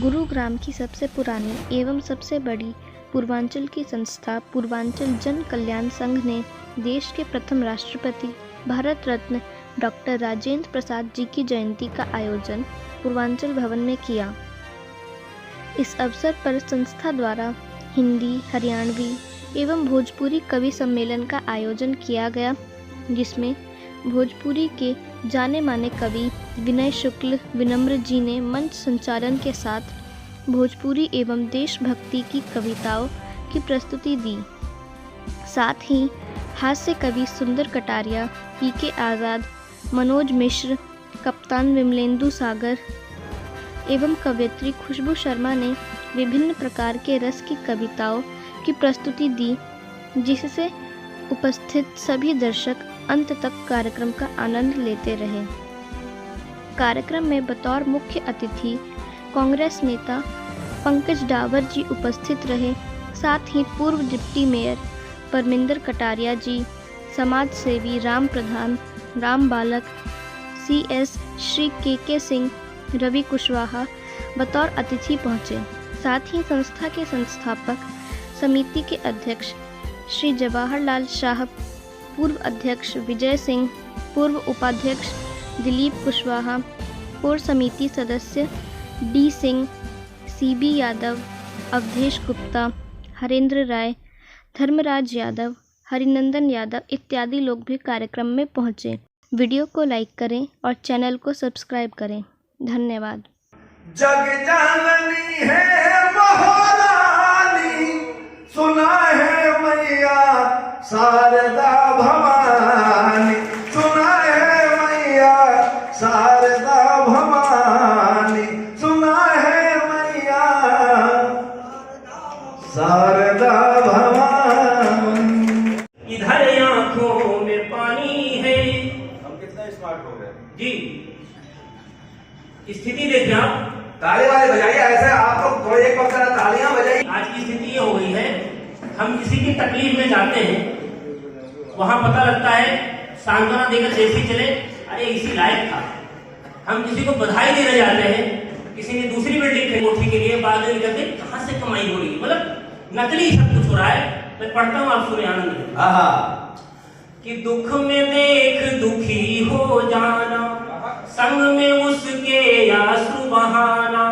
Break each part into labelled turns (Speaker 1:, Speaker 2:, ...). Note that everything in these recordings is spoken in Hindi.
Speaker 1: गुरुग्राम की सबसे पुरानी एवं सबसे बड़ी पूर्वांचल की संस्था पूर्वांचल जन कल्याण संघ ने देश के प्रथम राष्ट्रपति भारत रत्न डॉक्टर राजेंद्र प्रसाद जी की जयंती का आयोजन पूर्वांचल भवन में किया। इस अवसर पर संस्था द्वारा हिंदी, हरियाणवी एवं भोजपुरी कवि सम्मेलन का आयोजन किया गया, जिसमें भोजपुरी के जाने माने कवि विनय शुक्ल विनम्र जी ने मंच संचालन के साथ भोजपुरी एवं देशभक्ति की कविताओं की प्रस्तुति दी। साथ ही हास्य कवि सुंदर कटारिया, पीके आज़ाद, मनोज मिश्र, कप्तान विमलेंदु सागर एवं कवयित्री खुशबू शर्मा ने विभिन्न प्रकार के रस की कविताओं की प्रस्तुति दी, जिससे उपस्थित सभी दर्शक अंत तक कार्यक्रम का आनंद लेते रहे। कार्यक्रम में बतौर मुख्य अतिथि कांग्रेस नेता पंकज डावर जी उपस्थित रहे। साथ ही पूर्व डिप्टी मेयर परमिंदर कटारिया जी, समाज सेवी राम प्रधान, राम बालक, CS श्री के सिंह, रवि कुशवाहा बतौर अतिथि पहुंचे। साथ ही संस्था के संस्थापक समिति के अध्यक्ष श्री जवाहरलाल शाह, पूर्व अध्यक्ष विजय सिंह, पूर्व उपाध्यक्ष दिलीप कुशवाहा, कोर समिति सदस्य D सिंह, CB यादव, अवधेश गुप्ता, हरेंद्र राय, धर्मराज यादव, हरिनंदन यादव इत्यादि लोग भी कार्यक्रम में पहुंचे। वीडियो को लाइक करें और चैनल को सब्सक्राइब करें। धन्यवाद।
Speaker 2: जग जाननी है महारानी, सुना है मैया शारदा भवानी, सुना है मैया शारदा भवानी, सुना है मैया शारदा भवानी।
Speaker 3: इधर आंखों में पानी है।
Speaker 2: हम कितना स्मार्ट हो गए
Speaker 3: जी, स्थिति देखिए आप।
Speaker 2: ताली वाले बजाइए, ऐसे आप लोग थोड़े एक वक्त तालियां बजाइए।
Speaker 3: आज की स्थिति ये हो गई है, हम किसी की तकलीफ में जाते हैं, वहां पता लगता है सांत्वना देकर जैसे चले, अरे इसी लायक था। हम किसी को बधाई देने जाते हैं, किसी ने दूसरी बिल्डिंग की कोठी के लिए बाद में निकलते कहां से कमाई हो रही है, मतलब नकली सब कुछ हो रहा है। मैं पढ़ता हूँ, आप सुने आनंद कि दुख में देख दुखी हो जाना, संग में उसके आंसू बहाना,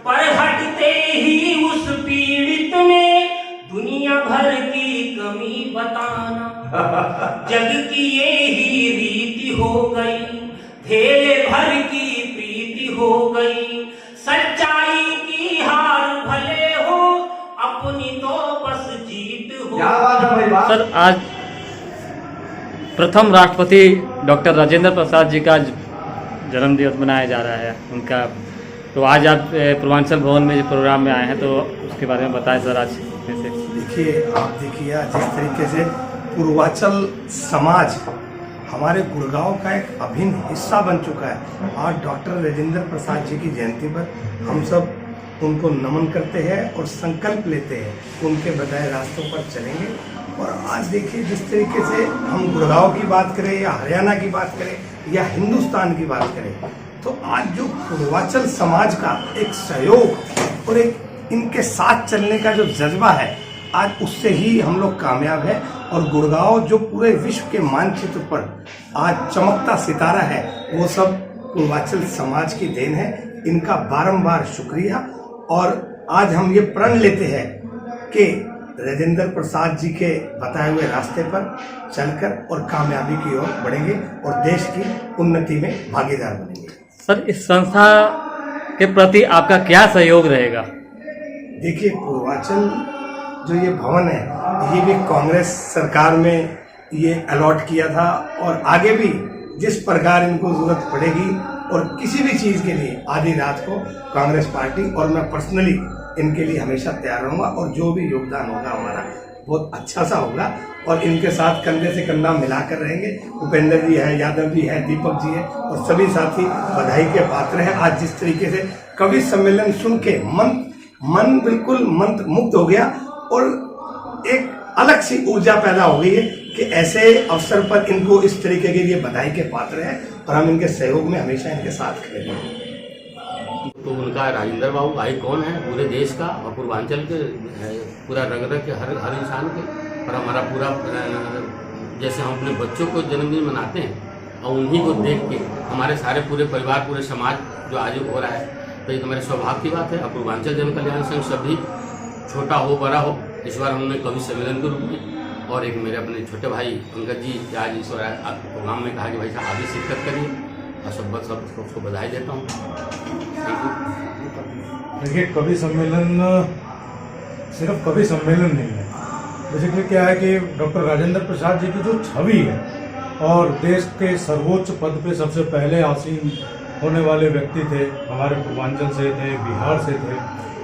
Speaker 3: पर हटते ही उस पीड़ित में दुनिया भर की कमी बताना। जग की ये ही रीति हो गई, धेले भर की प्रीति हो गई, सच्चाई की हार भले हो, अपनी तो बस जीत हो।
Speaker 4: सर, आज प्रथम राष्ट्रपति डॉक्टर राजेंद्र प्रसाद जी का जन्म दिवस मनाया जा रहा है उनका, तो आज आप पूर्वांचल भवन में जो प्रोग्राम में आए हैं, तो उसके बारे में बताएं सर। आज कैसे
Speaker 5: देखिए, आप देखिए जिस तरीके से पूर्वांचल समाज हमारे गुड़गांव का एक अभिन्न हिस्सा बन चुका है। आज डॉक्टर राजेंद्र प्रसाद जी की जयंती पर हम सब उनको नमन करते हैं और संकल्प लेते हैं, उनके बताए रास्तों पर चलेंगे। और आज देखिए, जिस तरीके से हम गुड़गांव की बात करें या हरियाणा की बात करें या हिंदुस्तान की बात करें, तो आज जो पूर्वांचल समाज का एक सहयोग और एक इनके साथ चलने का जो जज्बा है, आज उससे ही हम लोग कामयाब है। और गुड़गांव जो पूरे विश्व के मानचित्र पर आज चमकता सितारा है, वो सब पूर्वांचल समाज की देन है। इनका बारंबार शुक्रिया। और आज हम ये प्रण लेते हैं कि राजेंद्र प्रसाद जी के बताए हुए रास्ते पर चलकर और कामयाबी की ओर बढ़ेंगे और देश की उन्नति में भागीदार बनेंगे।
Speaker 4: सर, इस संस्था के प्रति आपका क्या सहयोग रहेगा?
Speaker 5: देखिए, पूर्वांचल जो ये भवन है, ये भी कांग्रेस सरकार में ये अलॉट किया था, और आगे भी जिस प्रकार इनको जरूरत पड़ेगी और किसी भी चीज़ के लिए आधी रात को कांग्रेस पार्टी और मैं पर्सनली इनके लिए हमेशा तैयार रहूँगा। और जो भी योगदान होगा हमारा बहुत अच्छा सा होगा, और इनके साथ कंधे से कंधा मिलाकर रहेंगे। उपेंद्र जी है, यादव जी है, दीपक जी है, और सभी साथी बधाई के पात्र हैं। आज जिस तरीके से कवि सम्मेलन सुन के मन बिल्कुल मंत्र मुग्ध हो गया, और एक अलग सी ऊर्जा पैदा हो गई है कि ऐसे अवसर पर इनको इस तरीके के लिए बधाई के पात्र हैं, और हम इनके सहयोग में हमेशा इनके साथ खड़े रहेंगे।
Speaker 6: तो उनका राजेंद्र बाबू आइकॉन है पूरे देश का और पूर्वांचल के पूरा रग रग के हर इंसान के। और हमारा पूरा जैसे हम अपने बच्चों को जन्मदिन मनाते हैं और उन्हीं को देख के हमारे सारे पूरे परिवार पूरे समाज जो आज हो रहा है, तो ये तो मेरे सौभाग्य की बात है। और पूर्वांचल जन कल्याण संघ सभी छोटा हो बड़ा हो, इस बार हमने कवि सम्मेलन के रूप में और एक मेरे अपने छोटे भाई पंकज जी आज इस बार प्रोग्राम में कहा कि भाई साहब आप भी शिरकत करिए और सबको बधाई देता हूँ।
Speaker 7: देखिए, कवि सम्मेलन सिर्फ कवि सम्मेलन नहीं है। बेसिकली क्या है कि डॉक्टर राजेंद्र प्रसाद जी की जो छवि है और देश के सर्वोच्च पद पे सबसे पहले आसीन होने वाले व्यक्ति थे, हमारे पूर्वांचल से थे, बिहार से थे,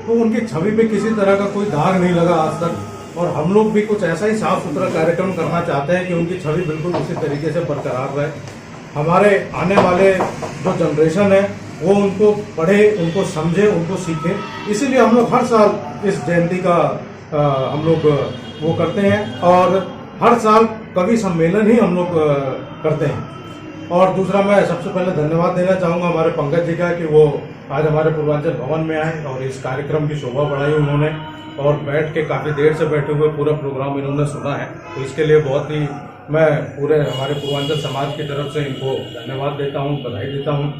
Speaker 7: तो उनकी छवि पे किसी तरह का कोई दाग नहीं लगा आज तक। और हम लोग भी कुछ ऐसा ही साफ सुथरा कार्यक्रम करना चाहते हैं कि उनकी छवि बिल्कुल उसी तरीके से बरकरार रहे। हमारे आने वाले जो जनरेशन है वो उनको पढ़े, उनको समझे, उनको सीखे। इसीलिए हम लोग हर साल इस जयंती का हम लोग वो करते हैं और हर साल कवि सम्मेलन ही हम लोग करते हैं। और दूसरा, मैं सबसे पहले धन्यवाद देना चाहूँगा हमारे पंकज जी का कि वो आज हमारे पूर्वांचल भवन में आए और इस कार्यक्रम की शोभा बढ़ाई उन्होंने और बैठ के काफ़ी देर से बैठे हुए पूरा प्रोग्राम इन्होंने सुना है। तो इसके लिए बहुत ही मैं पूरे हमारे पूर्वांचल समाज की तरफ से इनको धन्यवाद देता हूँ, बधाई देता हूँ।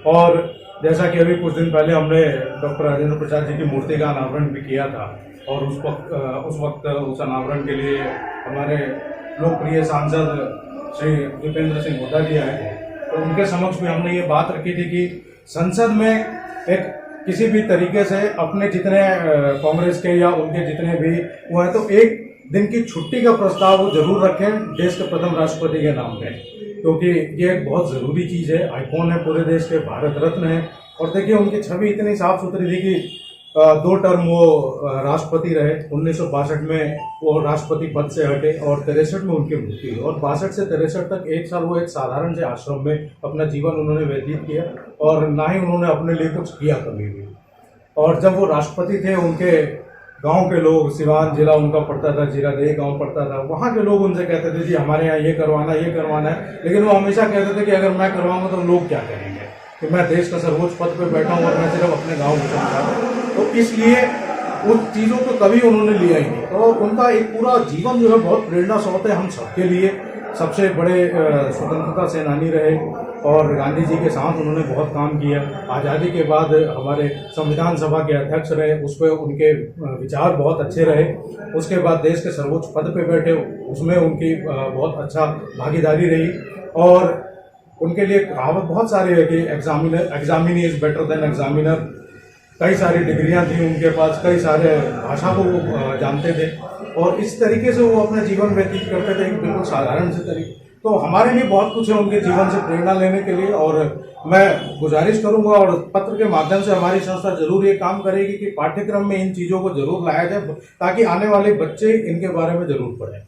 Speaker 7: और जैसा कि अभी कुछ दिन पहले हमने डॉक्टर राजेंद्र प्रसाद जी की मूर्ति का अनावरण भी किया था और उस वक्त उस अनावरण के लिए हमारे लोकप्रिय सांसद श्री दीपेंद्र सिंह हुड्डा जी आए, तो उनके समक्ष भी हमने ये बात रखी थी कि संसद में एक किसी भी तरीके से अपने जितने कांग्रेस के या उनके जितने भी वो हैं, तो एक दिन की छुट्टी का प्रस्ताव वो जरूर रखें देश के प्रथम राष्ट्रपति के नाम पे, क्योंकि ये एक बहुत ज़रूरी चीज़ है। आइकॉन है पूरे देश के, भारत रत्न है। और देखिए, उनकी छवि इतनी साफ सुथरी थी कि 2 टर्म वो राष्ट्रपति रहे। 1962 में वो राष्ट्रपति पद से हटे और 63 में उनकी मृत्यु हुई। और 62 से 63 तक 1 साल वो एक साधारण से आश्रम में अपना जीवन उन्होंने व्यतीत किया और ना ही उन्होंने अपने लिए कुछ किया कभी भी। और जब वो राष्ट्रपति थे, उनके गांव के लोग, सिवान जिला उनका पड़ता था, जीरादेई गांव पड़ता था, वहाँ के लोग उनसे कहते थे जी हमारे यहाँ ये करवाना है, लेकिन वो हमेशा कहते थे कि अगर मैं करवाऊंगा तो लोग क्या कहेंगे कि मैं देश का सर्वोच्च पद पे बैठा हूँ और मैं सिर्फ अपने गाँव में समझा हूँ। तो इसलिए उन चीज़ों को कभी उन्होंने लिया ही नहीं। तो उनका एक पूरा जीवन जो है बहुत प्रेरणा स्रोत है हम सबके लिए। सबसे बड़े स्वतंत्रता सेनानी रहे और गांधी जी के साथ उन्होंने बहुत काम किया। आज़ादी के बाद हमारे संविधान सभा के अध्यक्ष रहे, उस पर उनके विचार बहुत अच्छे रहे। उसके बाद देश के सर्वोच्च पद पे बैठे, उसमें उनकी बहुत अच्छा भागीदारी रही। और उनके लिए कहावत बहुत सारी है कि examinee is better than examiner. कई सारी डिग्रियां थी उनके पास, कई सारे भाषा को वो जानते थे और इस तरीके से वो अपना जीवन व्यतीत करते थे, एक बिल्कुल साधारण से तरीके। तो हमारे लिए बहुत कुछ है उनके जीवन से प्रेरणा लेने के लिए। और मैं गुजारिश करूंगा और पत्र के माध्यम से हमारी संस्था जरूर ये काम करेगी कि पाठ्यक्रम में इन चीज़ों को जरूर लाया जाए ताकि आने वाले बच्चे इनके बारे में जरूर पढ़ें।